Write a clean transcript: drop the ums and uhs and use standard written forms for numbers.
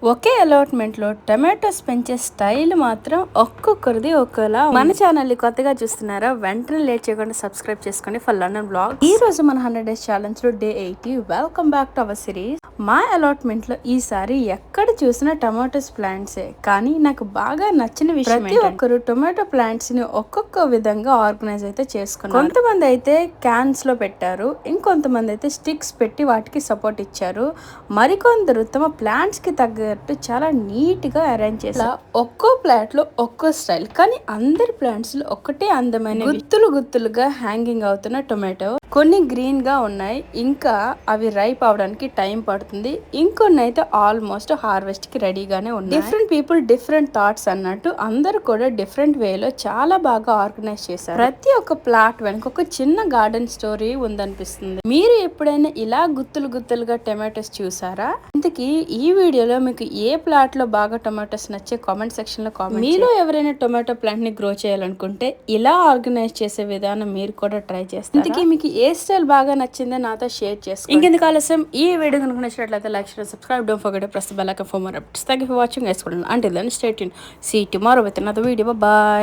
ఒకే allotment లో tomatoes పెంచే style మాత్రం ఒక్కొక్కరిది ఒకేలా. మన ఛానల్ ని కొత్తగా చూస్తున్నారా? వెంటనే లేట్ చేయకుండా సబ్స్క్రైబ్ చేసుకోండి ఫర్ లండన్ బ్లాగ్. ఈ రోజు మన 100 days ఛాలెంజ్ లో day 80. Welcome back to our series. మా అలాట్మెంట్ లో ఈసారి ఎక్కడ చూసినా టమాటోస్ ప్లాంట్సే. కానీ నాకు బాగా నచ్చిన విషయం ప్రతి ఒక్కరు టొమాటో ప్లాంట్స్ ని ఒక్కొక్క విధంగా ఆర్గనైజ్ అయితే చేసుకున్నారు. కొంతమంది అయితే క్యాన్స్ లో పెట్టారు, ఇంకొంతమంది అయితే స్టిక్స్ పెట్టి వాటికి సపోర్ట్ ఇచ్చారు. మరికొందరు తమ ప్లాంట్స్ కి తగ్గ చాలా నీట్ గా అరేంజ్ చేశారు. ఒక్కో ప్లాంట్ లో ఒక్కో స్టైల్, కానీ అందరి ప్లాంట్స్ లో ఒకటే అందమైన గుత్తులుగా హ్యాంగింగ్ అవుతున్న టొమాటో. కొన్ని గ్రీన్ గా ఉన్నాయి, ఇంకా అవి రైప్ అవడానికి టైం పడుతుంది. ఇంకొన్ని అయితే ఆల్మోస్ట్ హార్వెస్ట్ కి రెడీగానే ఉన్నాయి. డిఫరెంట్ పీపుల్ డిఫరెంట్ థాట్స్ అన్నట్టు అందరు కూడా డిఫరెంట్ వేలో చాలా బాగా ఆర్గనైజ్ చేశారు. ప్రతి ఒక్క ప్లాట్ వెనక ఒక చిన్న గార్డెన్ స్టోరీ ఉందనిపిస్తుంది. మీరు ఎప్పుడైనా ఇలా గుత్తులుగా టొమాటోస్ చూసారా? ఇంతకీ ఈ వీడియోలో మీకు ఏ ప్లాట్ లో బాగా టొమాటోస్ నచ్చే కామెంట్ సెక్షన్ లో కామెంట్. మీలో ఎవరైనా టొమాటో ప్లాంట్ ని గ్రో చేయాలనుకుంటే ఇలా ఆర్గనైజ్ చేసే విధానం మీరు కూడా ట్రై చేస్తారు. ఇంతకీ మీకు ఏ స్టైల్ బాగా నచ్చిందో నాతో షేర్ చేసుకోండి. ఇంకెందుకు ఆలస్యం, ఈ వీడియో కనుక నచ్చినట్లయితే like share subscribe, don't forget to press the bell icon for more updates. Thank you for watching. Until then, stay tuned. See you tomorrow with another video. Bye.